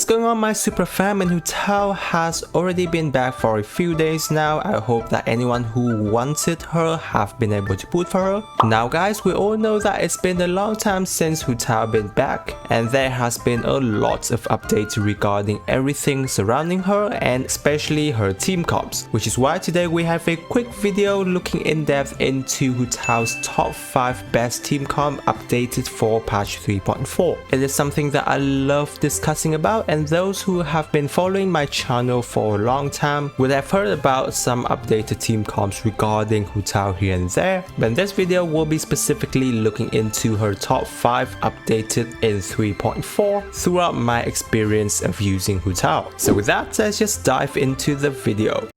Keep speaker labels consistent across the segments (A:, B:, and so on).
A: What's going on, my super fam, and Hu Tao has already been back for a few days now. I hope that anyone who wanted her have been able to boot for her. Now guys, we all know that it's been a long time since Hu Tao been back, and there has been a lot of updates regarding everything surrounding her and especially her team comps, which is why today we have a quick video looking in depth into Hu Tao's top 5 best team comp updated for patch 3.4. It is something that I love discussing about, and those who have been following my channel for a long time would have heard about some updated team comps regarding Hu Tao here and there, but this video will be specifically looking into her top 5 updated in 3.4 throughout my experience of using Hu Tao. So with that, let's just dive into the video.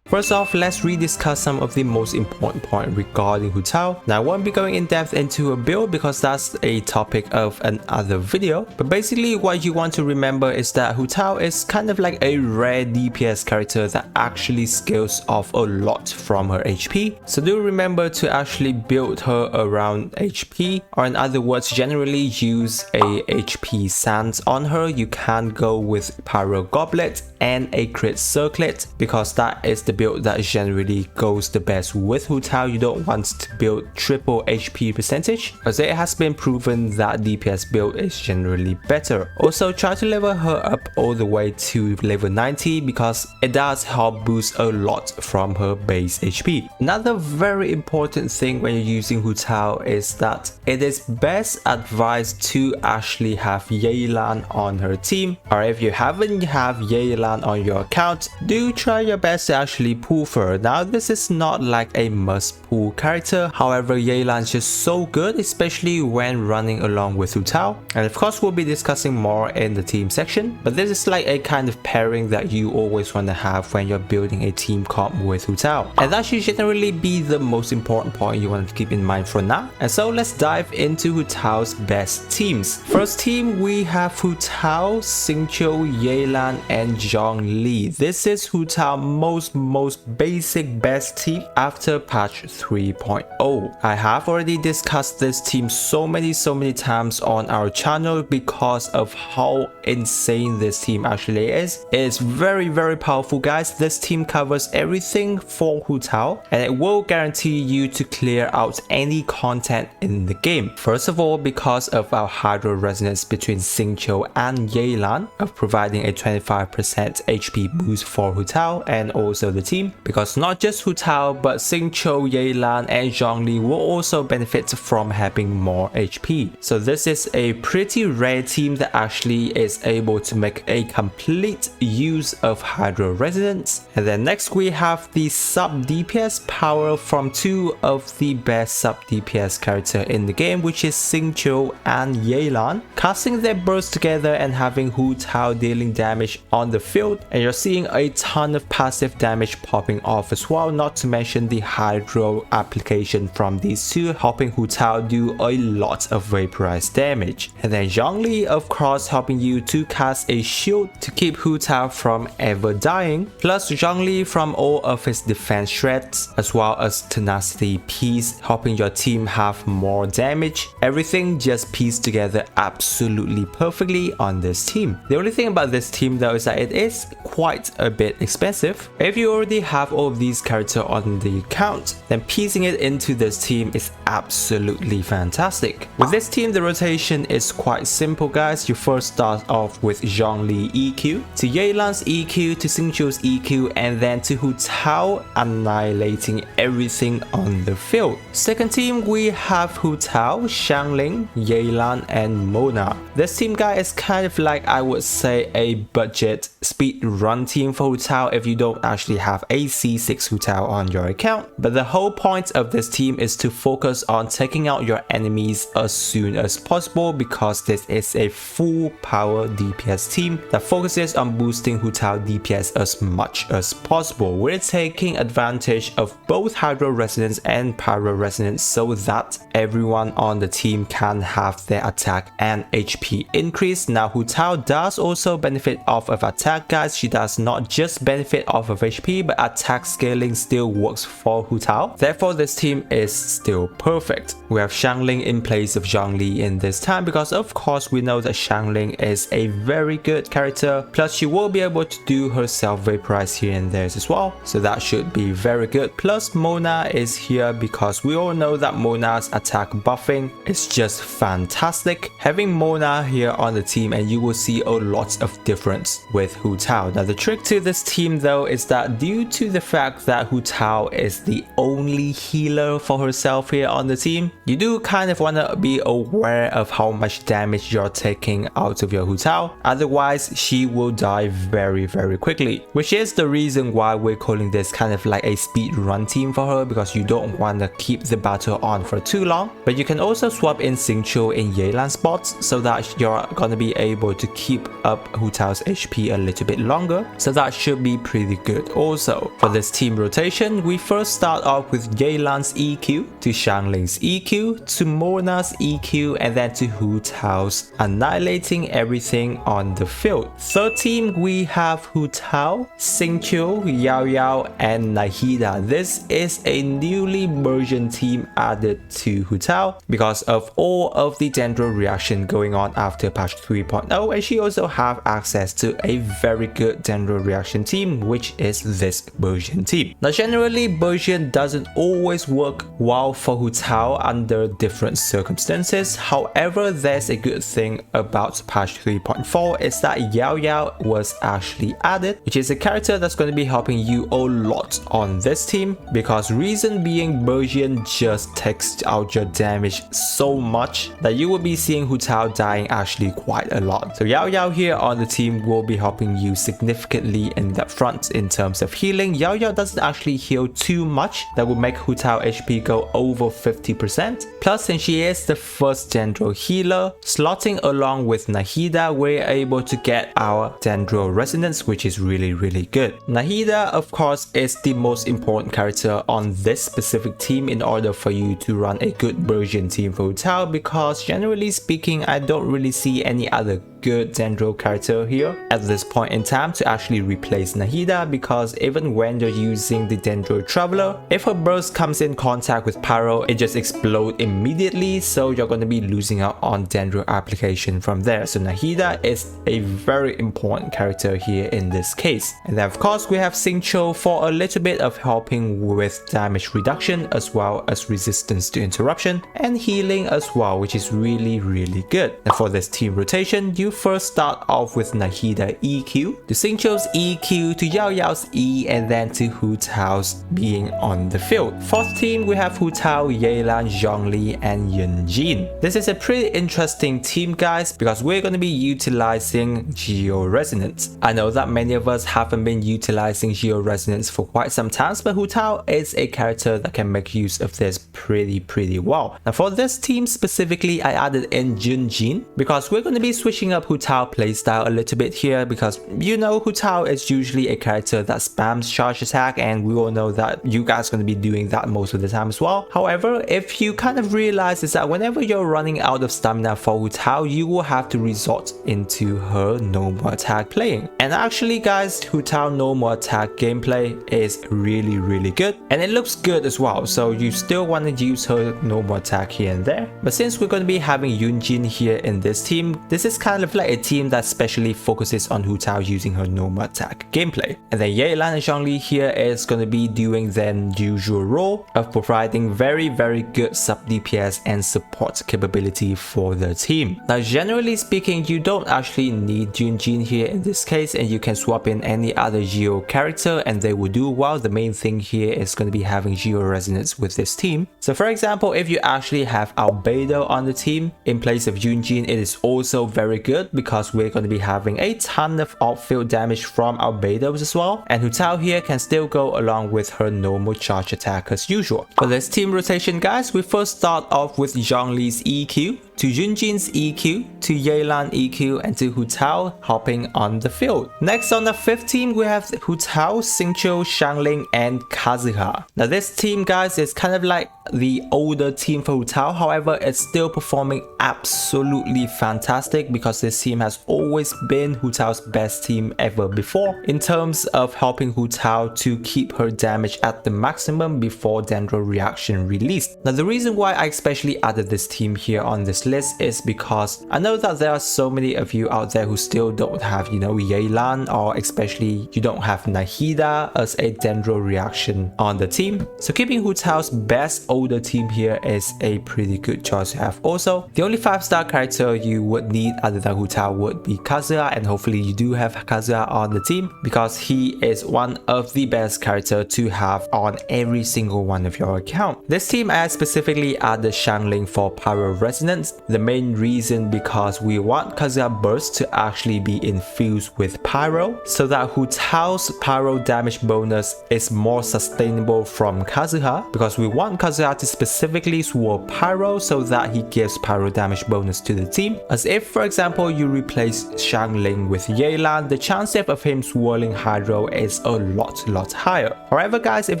A: First off, let's rediscuss some of the most important points regarding Hu Tao. Now I won't be going in depth into her build because that's a topic of another video, but basically what you want to remember is that Hu Tao is kind of like a rare DPS character that actually scales off a lot from her HP. So do remember to actually build her around HP, or in other words, generally use a HP sands on her. You can go with Pyro Goblet and a Crit Circlet because that is the build that generally goes the best with Hu Tao. You don't want to build triple HP percentage, as it has been proven that DPS build is generally better. Also try to level her up all the way to level 90 because it does help boost a lot from her base HP. Another very important thing when you're using Hu Tao is that it is best advised to actually have Yelan on her team, or if you haven't have Yelan on your account, do try your best to actually pull for her. Now this is not like a must pull character, however Yelan is just so good, especially when running along with Hu Tao, and of course we'll be discussing more in the team section, but this is like a kind of pairing that you always want to have when you're building a team comp with Hu Tao, and that should generally be the most important point you want to keep in mind for now. And so let's dive into Hu Tao's best teams. First team, we have Hu Tao, Xingqiu, Yelan and Zhongli. This is Hu Tao's most basic best team after patch 3.0. I have already discussed this team so many times on our channel because of how insane this team actually is. It is very powerful, guys. This team covers everything for Hu Tao, and it will guarantee you to clear out any content in the game. First of all, because of our hydro resonance between Xingqiu and Yelan of providing a 25% HP boost for Hu Tao and also the team, because not just Hu Tao but Xingqiu, Yelan and Zhongli will also benefit from having more HP. So this is a pretty rare team that actually is able to make a complete use of hydro resonance. And then next we have the sub DPS power from two of the best sub DPS character in the game, which is Xingqiu and Yelan, casting their bursts together and having Hu Tao dealing damage on the field, and you're seeing a ton of passive damage popping off as well, not to mention the hydro application from these two helping Hu Tao do a lot of vaporized damage. And then Zhongli of course helping you to cast a shield to keep Hu Tao from ever dying, plus Zhongli from all of his defense shreds as well as tenacity piece helping your team have more damage. Everything just pieced together absolutely perfectly on this team. The only thing about this team though is that it is quite a bit expensive. If you already have all of these characters on the account, then piecing it into this team is absolutely fantastic. With this team, the rotation is quite simple, guys. You first start off with Zhongli EQ, to Yelan's EQ, to Xingqiu's EQ, and then to Hu Tao annihilating everything on the field. Second team, we have Hu Tao, Xiangling, Yelan and Mona. This team, guy, is kind of like, I would say, a budget speed run team for Hu Tao if you don't actually have a C6 Hu Tao on your account. But the whole point of this team is to focus on taking out your enemies as soon as possible, because this is a full power DPS team that focuses on boosting Hu Tao DPS as much as possible. We're taking advantage of both hydro resonance and pyro resonance so that everyone on the team can have their attack and HP increase. Now Hu Tao does also benefit off of attack, guys. She does not just benefit off of HP, but attack scaling still works for Hu Tao. Therefore this team is still perfect. perfect. We have Xiangling in place of Zhongli in this time because of course we know that Xiangling is a very good character, plus she will be able to do her self vaporize here and there as well, so that should be very good. Plus Mona is here because we all know that Mona's attack buffing is just fantastic. Having Mona here on the team and you will see a lot of difference with Hu Tao. Now the trick to this team though is that due to the fact that Hu Tao is the only healer for herself here on the team, you do kind of want to be aware of how much damage you're taking out of your Hu Tao, otherwise she will die very quickly, which is the reason why we're calling this kind of like a speed run team for her, because you don't want to keep the battle on for too long. But you can also swap in Xingqiu in Yelan spots so that you're gonna be able to keep up Hu Tao's HP a little bit longer, so that should be pretty good. Also for this team rotation, we first start off with Yelan's EQ to Xiangling's EQ to Mona's EQ and then to Hu Tao's annihilating everything on the field. Third team we have Hu Tao, Xingqiu, Yao Yao and Nahida. This is a newly version team added to Hu Tao because of all of the Dendro reaction going on after patch 3.0, and she also have access to a very good Dendro reaction team, which is this version team. Now generally version doesn't always work well for Hu Tao under different circumstances. However, there's a good thing about patch 3.4 is that Yao Yao was actually added, which is a character that's going to be helping you a lot on this team, because reason being version just takes out your damage so much that you will be seeing Hu Tao dying actually quite a lot. So Yao Yao here on the team will be helping you significantly in that front in terms of healing. Yao Yao doesn't actually heal too much that will make Hu Tao HP go over 50%. Plus, since she is the first Dendro healer, slotting along with Nahida, we're able to get our Dendro resonance, which is really good. Nahida of course is the most important character on this specific team in order for you to run a good version team for Hu Tao, because generally speaking I don't really see any other good Dendro character here at this point in time to actually replace Nahida, because even when you're using the Dendro Traveler, if her burst comes in contact with Pyro, it just explodes immediately, so you're going to be losing out on Dendro application from there. So Nahida is a very important character here in this case. And then of course we have Xingqiu for a little bit of helping with damage reduction as well as resistance to interruption and healing as well, which is really good. And for this team rotation, you first start off with Nahida EQ to Xingqiu's EQ to Yao Yao's E and then to Hu Tao's being on the field. Fourth team we have Hu Tao, Yelan, Zhongli and Yunjin. This is a pretty interesting team guys, because we're going to be utilizing Geo Resonance. I know that many of us haven't been utilizing Geo Resonance for quite some time, but Hu Tao is a character that can make use of this pretty well. Now for this team specifically, I added in Yunjin because we're going to be switching up Hu Tao playstyle a little bit here, because you know Hu Tao is usually a character that spams charge attack, and we all know that you guys are going to be doing that most of the time as well. However, if you kind of realize is that whenever you're running out of stamina for Hu Tao, you will have to resort into her normal attack playing. And actually guys, Hu Tao normal attack gameplay is really good, and it looks good as well, so you still want to use her normal attack here and there. But since we're going to be having Yunjin here in this team, this is kind of like a team that specially focuses on Hu Tao using her normal attack gameplay. And then Yelan and Zhongli here is going to be doing their usual role of providing very good sub DPS and support capability for the team. Now generally speaking, you don't actually need Yunjin here in this case, and you can swap in any other Geo character and they will do well. The main thing here is going to be having Geo Resonance with this team. So for example, if you actually have Albedo on the team in place of Yunjin, it is also very good because we're going to be having a ton of outfield damage from Albedos as well, and Hu Tao here can still go along with her normal charge attack as usual. For this team rotation guys, we first start off with Zhongli's EQ to Yunjin's EQ, to Yelan EQ, and to Hu Tao hopping on the field. Next on the 5th team, we have Hu Tao, Xingqiu, Xiangling, and Kazuha. Now this team, guys, is kind of like the older team for Hu Tao, however, it's still performing absolutely fantastic because this team has always been Hu Tao's best team ever before in terms of helping Hu Tao to keep her damage at the maximum before Dendro reaction released. Now the reason why I especially added this team here on this list is because I know that there are so many of you out there who still don't have, you know, Yelan, or especially you don't have Nahida as a Dendro reaction on the team. So keeping Hu Tao's best older team here is a pretty good choice to have. Also, the only 5-star character you would need other than Hu Tao would be Kazuha, and hopefully you do have Kazuha on the team because he is one of the best characters to have on every single one of your account. This team I specifically added Xiangling for Pyro Resonance. The main reason because we want Kazuha Burst to actually be infused with Pyro so that Hu Tao's Pyro damage bonus is more sustainable from Kazuha, because we want Kazuha to specifically swap Pyro so that he gives Pyro damage bonus to the team. As if, for example, you replace Xiangling with Yelan, the chance of him swirling Hydro is a lot higher. However, guys, if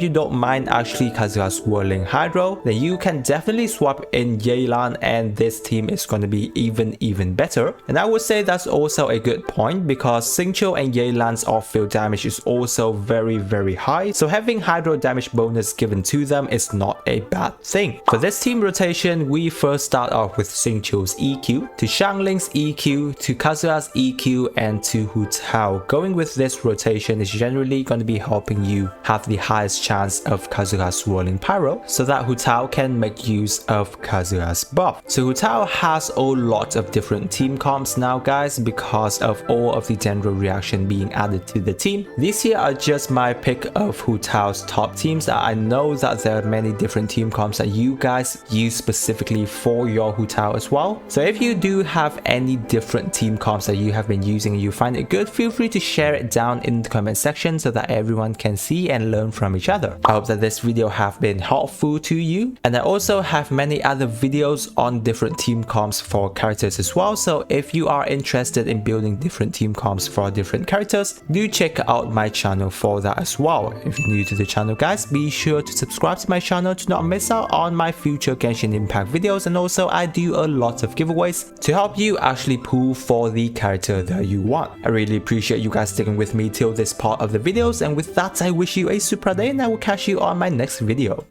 A: you don't mind actually Kazuha swirling Hydro, then you can definitely swap in Yelan and this team is going to be even better. And I would say that's also a good point because Xingqiu and Yelan's off-field damage is also very high, so having Hydro damage bonus given to them is not a bad thing. For this team rotation, we first start off with Xingqiu's EQ, to Xiangling's EQ, to Kazuha's EQ, and to Hu Tao. Going with this rotation is generally going to be helping you have the highest chance of Kazuha swirling Pyro so that Hu Tao can make use of Kazuha's buff. So Hu Tao has a lot of different team comps now, guys, because of all of the Dendro reaction being added to the team. These here are just my pick of Hu Tao's top teams. I know that there are many different team comps that you guys use specifically for your Hu Tao as well. So if you do have any different team comps that you have been using and you find it good, feel free to share it down in the comment section so that everyone can see and learn from each other. I hope that this video have been helpful to you, and I also have many other videos on different team comps for characters as well. So if you are interested in building different team comps for different characters, do check out my channel for that as well. If you're new to the channel, guys, be sure to subscribe to my channel to not miss out on my future Genshin Impact videos, and also I do a lot of giveaways to help you actually pull for the character that you want. I really appreciate you guys sticking with me till this part of the videos, and with that I wish you a super day and I will catch you on my next video.